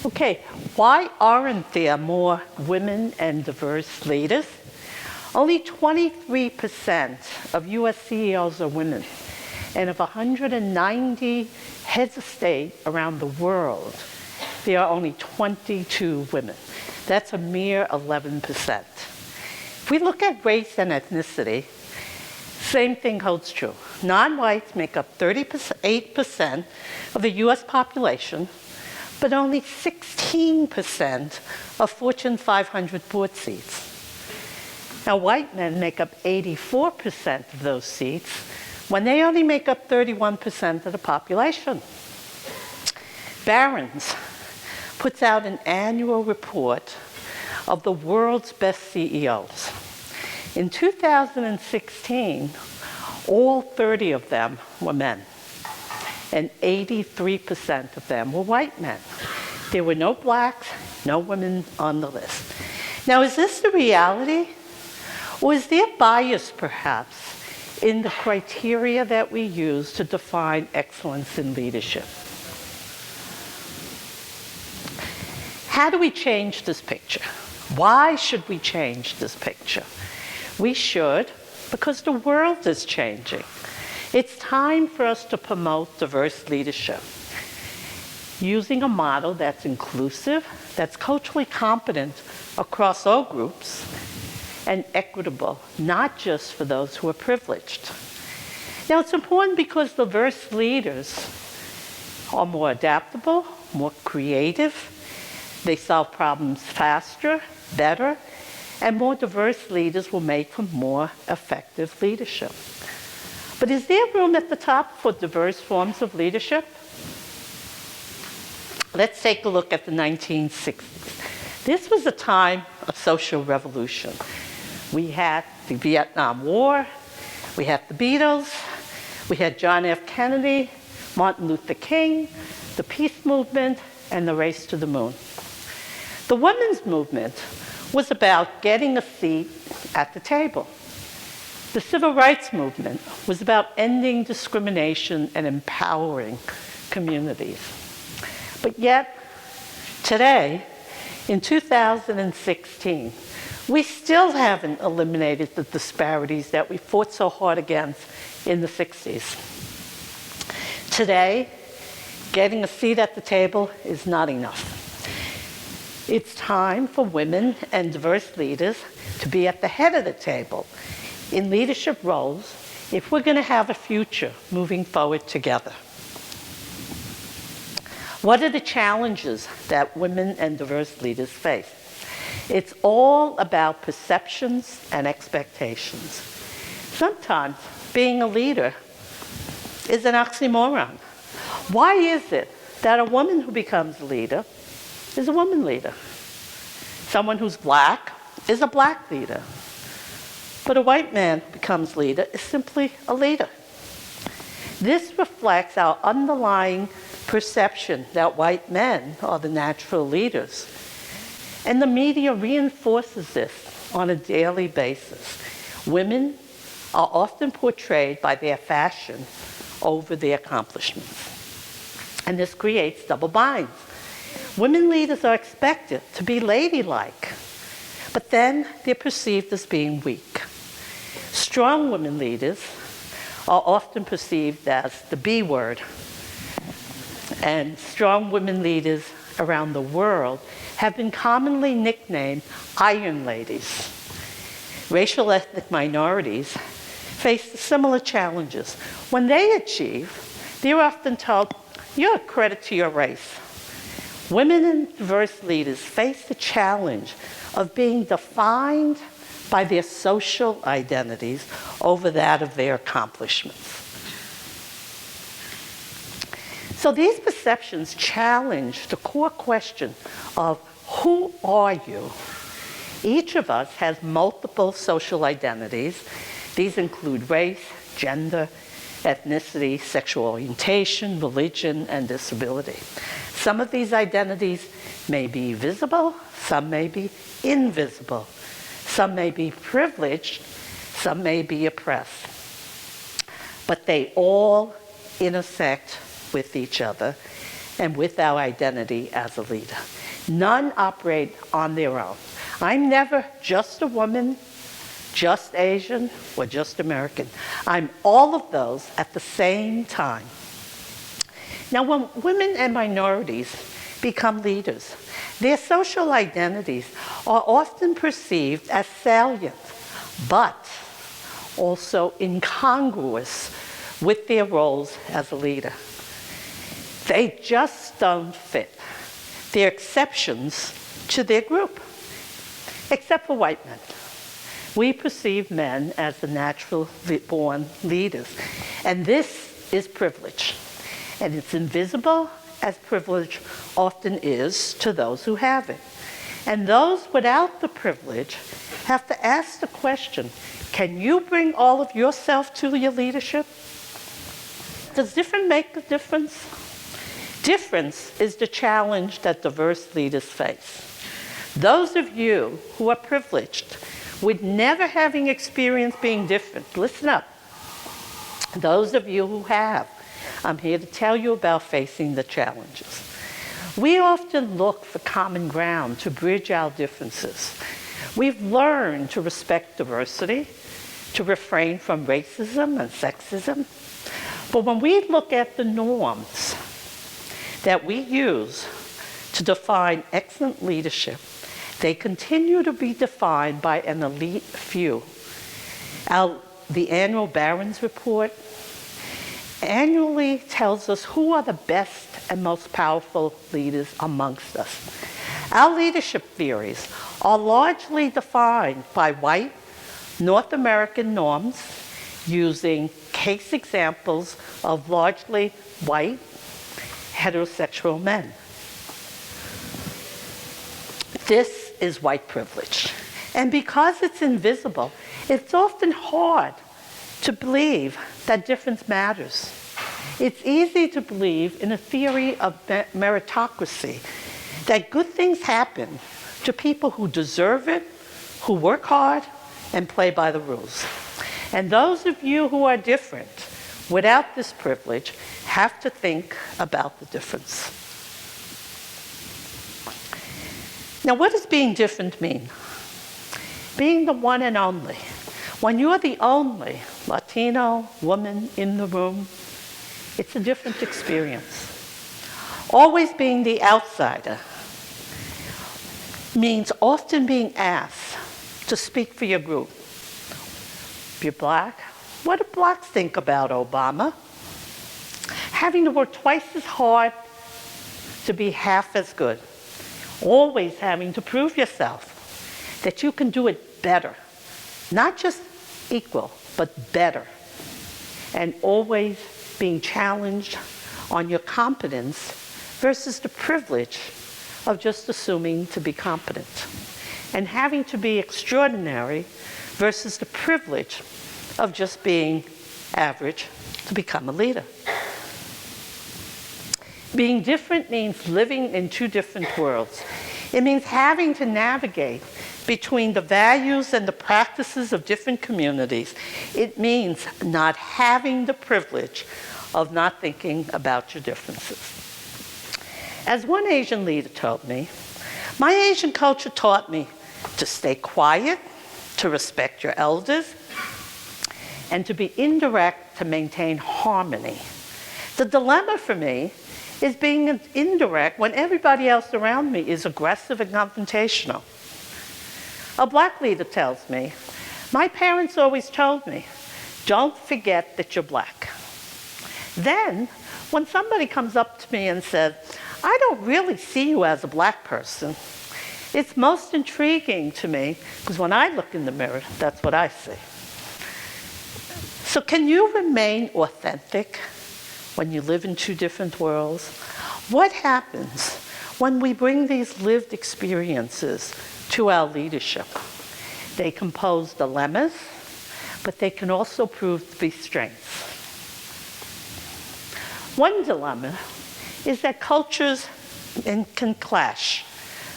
Okay, why aren't there more women and diverse leaders? Only 23% of U.S. CEOs are women, and of 190 heads of state around the world, there are only 22 women. That's a mere 11%. If we look at race and ethnicity, same thing holds true. Non-whites make up 38% of the U.S. population, but only 16% of Fortune 500 board seats. Now, white men make up 84% of those seats, when they only make up 31% of the population. Barron's puts out an annual report of the world's best CEOs. In 2016, all 30 of them were men, and 83% of them were white men. There were no blacks, no women on the list. Now, is this the reality? Or is there bias, perhaps, in the criteria that we use to define excellence in leadership? How do we change this picture? Why should we change this picture? We should, because the world is changing. It's time for us to promote diverse leadership, using a model that's inclusive, that's culturally competent across all groups, and equitable, not just for those who are privileged. Now, it's important because diverse leaders are more adaptable, more creative, they solve problems faster, better, and more diverse leaders will make for more effective leadership. But is there room at the top for diverse forms of leadership? Let's take a look at the 1960s. This was a time of social revolution. We had the Vietnam War, we had the Beatles, we had John F. Kennedy, Martin Luther King, the peace movement, and the race to the moon. The women's movement was about getting a seat at the table. The civil rights movement was about ending discrimination and empowering communities. But yet, today, in 2016, we still haven't eliminated the disparities that we fought so hard against in the 60s. Today, getting a seat at the table is not enough. It's time for women and diverse leaders to be at the head of the table in leadership roles if we're going to have a future moving forward together. What are the challenges that women and diverse leaders face? It's all about perceptions and expectations. Sometimes being a leader is an oxymoron. Why is it that a woman who becomes a leader is a woman leader? Someone who's black is a black leader. But a white man who becomes leader is simply a leader. This reflects our underlying perception that white men are the natural leaders. And the media reinforces this on a daily basis. Women are often portrayed by their fashion over their accomplishments. And this creates double binds. Women leaders are expected to be ladylike, but then they're perceived as being weak. Strong women leaders are often perceived as the B word. And strong women leaders around the world have been commonly nicknamed Iron Ladies. Racial ethnic minorities face similar challenges. When they achieve, they're often told, "You're a credit to your race." Women and diverse leaders face the challenge of being defined by their social identities over that of their accomplishments. So these perceptions challenge the core question of who are you? Each of us has multiple social identities. These include race, gender, ethnicity, sexual orientation, religion, and disability. Some of these identities may be visible, some may be invisible. Some may be privileged, some may be oppressed. But they all intersect with each other and with our identity as a leader. None operate on their own. I'm never just a woman, just Asian, or just American. I'm all of those at the same time. Now, when women and minorities become leaders, their social identities are often perceived as salient, but also incongruous with their roles as a leader. They just don't fit. They're exceptions to their group, except for white men. We perceive men as the natural born leaders, and this is privilege. And it's invisible, as privilege often is to those who have it. And those without the privilege have to ask the question, can you bring all of yourself to your leadership? Does difference make a difference? Difference is the challenge that diverse leaders face. Those of you who are privileged with never having experienced being different, listen up. Those of you who have, I'm here to tell you about facing the challenges. We often look for common ground to bridge our differences. We've learned to respect diversity, to refrain from racism and sexism. But when we look at the norms that we use to define excellent leadership, they continue to be defined by an elite few. The annual Barron's Report annually tells us who are the best and most powerful leaders amongst us. Our leadership theories are largely defined by white North American norms using case examples of largely white heterosexual men. This is white privilege. And because it's invisible, it's often hard to believe that difference matters. It's easy to believe in a theory of meritocracy, that good things happen to people who deserve it, who work hard, and play by the rules. And those of you who are different, without this privilege, have to think about the difference. Now, what does being different mean? Being the one and only. When you're the only Latino woman in the room, it's a different experience. Always being the outsider means often being asked to speak for your group. If you're black, what do blacks think about Obama? Having to work twice as hard to be half as good. Always having to prove yourself that you can do it better. Not just equal, but better. And always being challenged on your competence versus the privilege of just assuming to be competent. And having to be extraordinary versus the privilege of just being average to become a leader. Being different means living in two different worlds. It means having to navigate between the values and the practices of different communities. It means not having the privilege of not thinking about your differences. As one Asian leader told me, my Asian culture taught me to stay quiet, to respect your elders, and to be indirect to maintain harmony. The dilemma for me is being indirect when everybody else around me is aggressive and confrontational. A black leader tells me, my parents always told me, don't forget that you're black. Then, when somebody comes up to me and says, I don't really see you as a black person, it's most intriguing to me, because when I look in the mirror, that's what I see. So can you remain authentic when you live in two different worlds? What happens when we bring these lived experiences to our leadership? They compose dilemmas, but they can also prove to be strengths. One dilemma is that cultures can clash.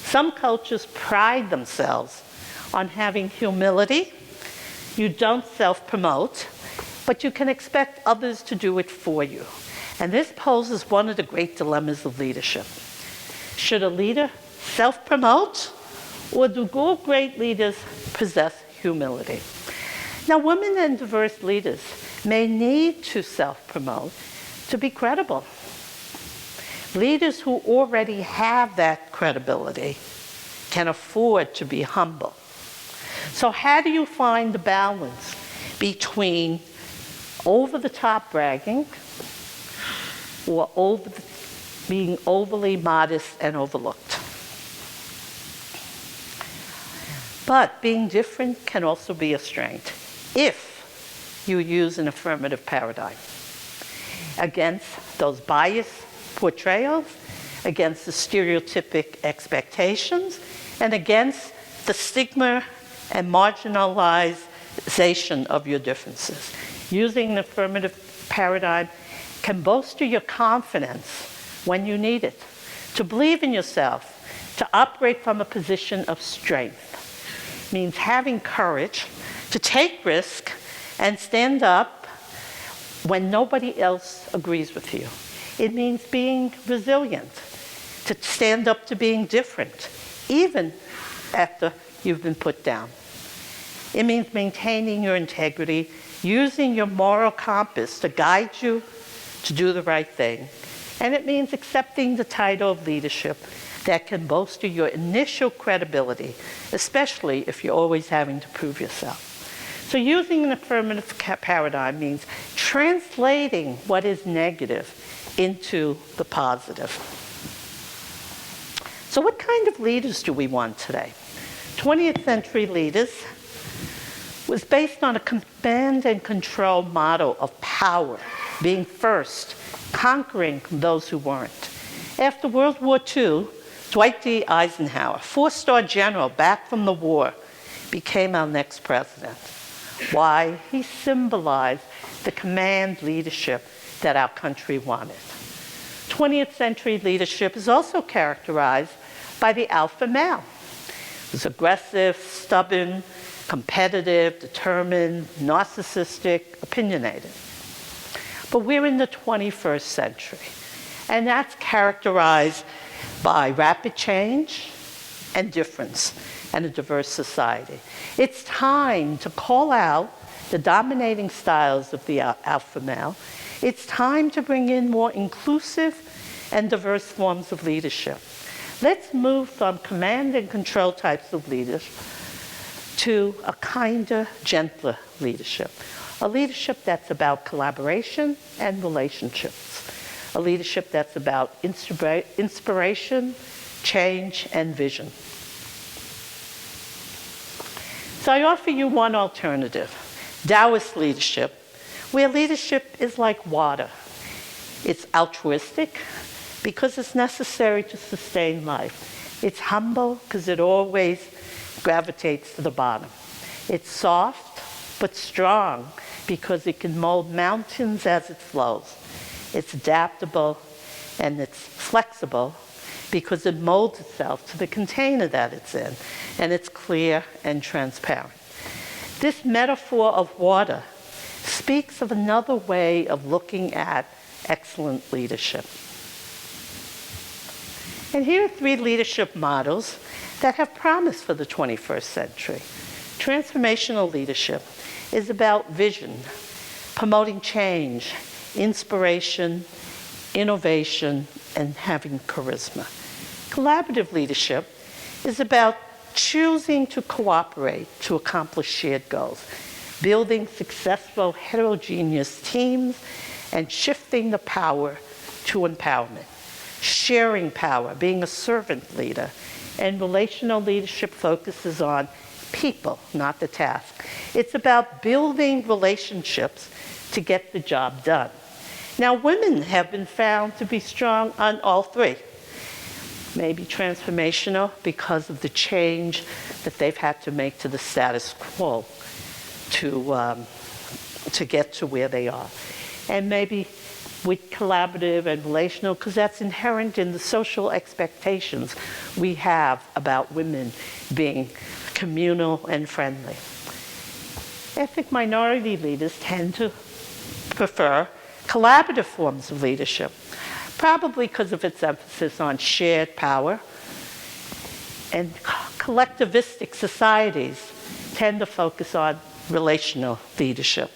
Some cultures pride themselves on having humility. You don't self-promote, but you can expect others to do it for you. And this poses one of the great dilemmas of leadership. Should a leader self-promote, or do all great leaders possess humility? Now, women and diverse leaders may need to self-promote to be credible. Leaders who already have that credibility can afford to be humble. So how do you find the balance between over-the-top bragging or being overly modest and overlooked? But being different can also be a strength if you use an affirmative paradigm against those biased portrayals, against the stereotypic expectations, and against the stigma and marginalization of your differences. Using an affirmative paradigm can bolster your confidence when you need it, to believe in yourself, to operate from a position of strength. It means having courage to take risk and stand up when nobody else agrees with you. It means being resilient, to stand up to being different, even after you've been put down. It means maintaining your integrity, using your moral compass to guide you to do the right thing. And it means accepting the title of leadership that can bolster your initial credibility, especially if you're always having to prove yourself. So using an affirmative paradigm means translating what is negative into the positive. So what kind of leaders do we want today? 20th century leaders was based on a command and control model of power, being first, conquering those who weren't. After World War II, Dwight D. Eisenhower, 4-star general back from the war, became our next president. Why? He symbolized the command leadership that our country wanted. 20th century leadership is also characterized by the alpha male. He was aggressive, stubborn, competitive, determined, narcissistic, opinionated. But we're in the 21st century, and that's characterized by rapid change and difference and a diverse society. It's time to call out the dominating styles of the alpha male. It's time to bring in more inclusive and diverse forms of leadership. Let's move from command and control types of leaders to a kinder, gentler leadership. A leadership that's about collaboration and relationships. A leadership that's about inspiration, change, and vision. So I offer you one alternative, Taoist leadership, where leadership is like water. It's altruistic because it's necessary to sustain life. It's humble because it always gravitates to the bottom. It's soft but strong because it can mold mountains as it flows. It's adaptable and it's flexible because it molds itself to the container that it's in, and it's clear and transparent. This metaphor of water speaks of another way of looking at excellent leadership. And here are 3 leadership models that have promise for the 21st century. Transformational leadership is about vision, promoting change, inspiration, innovation, and having charisma. Collaborative leadership is about choosing to cooperate to accomplish shared goals, building successful heterogeneous teams, and shifting the power to empowerment. Sharing power, being a servant leader, and relational leadership focuses on people, not the task. It's about building relationships to get the job done. Now, women have been found to be strong on all 3. Maybe transformational because of the change that they've had to make to the status quo to get to where they are. And maybe with collaborative and relational, because that's inherent in the social expectations we have about women being communal and friendly. Ethnic minority leaders tend to prefer collaborative forms of leadership, probably because of its emphasis on shared power And collectivistic societies tend to focus on relational leadership,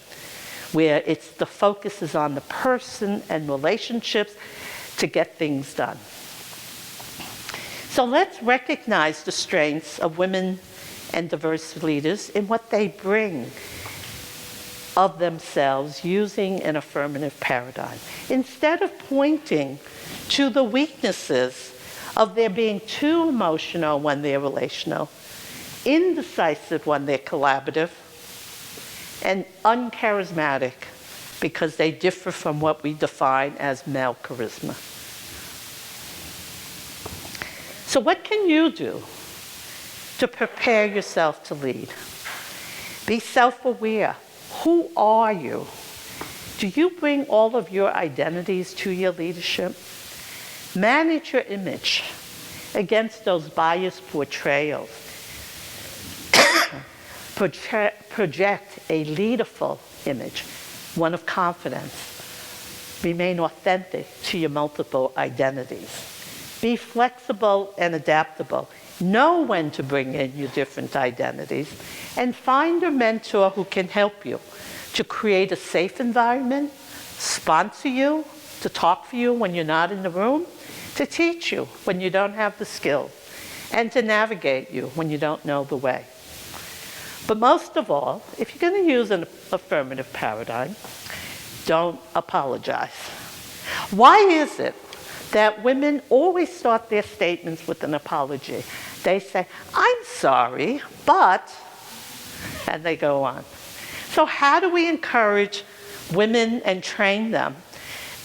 where the focus is on the person and relationships to get things done. So let's recognize the strengths of women and diverse leaders in what they bring of themselves using an affirmative paradigm. Instead of pointing to the weaknesses of their being too emotional when they're relational, indecisive when they're collaborative, and uncharismatic because they differ from what we define as male charisma. So what can you do to prepare yourself to lead? Be self-aware. Who are you? Do you bring all of your identities to your leadership? Manage your image against those biased portrayals. Project a leaderful image, one of confidence. Remain authentic to your multiple identities. Be flexible and adaptable. Know when to bring in your different identities, and find a mentor who can help you to create a safe environment, sponsor you, to talk for you when you're not in the room, to teach you when you don't have the skills, and to navigate you when you don't know the way. But most of all, if you're going to use an affirmative paradigm, don't apologize. Why is it that women always start their statements with an apology? They say, "I'm sorry, but," and they go on. So how do we encourage women and train them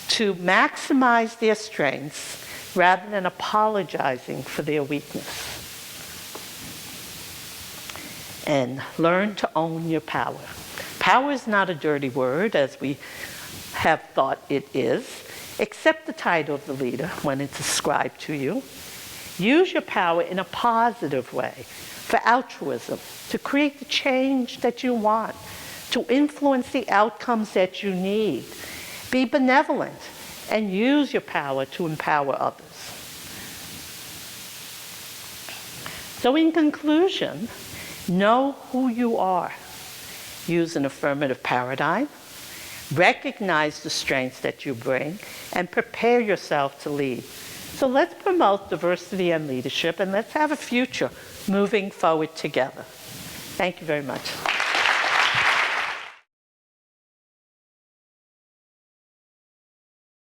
to maximize their strengths rather than apologizing for their weakness? And learn to own your power. Power is not a dirty word, as we have thought it is. Accept the title of the leader when it's ascribed to you. Use your power in a positive way for altruism, to create the change that you want, to influence the outcomes that you need. Be benevolent and use your power to empower others. So in conclusion, know who you are. Use an affirmative paradigm. Recognize the strengths that you bring and prepare yourself to lead. So let's promote diversity and leadership, and let's have a future moving forward together. Thank you very much.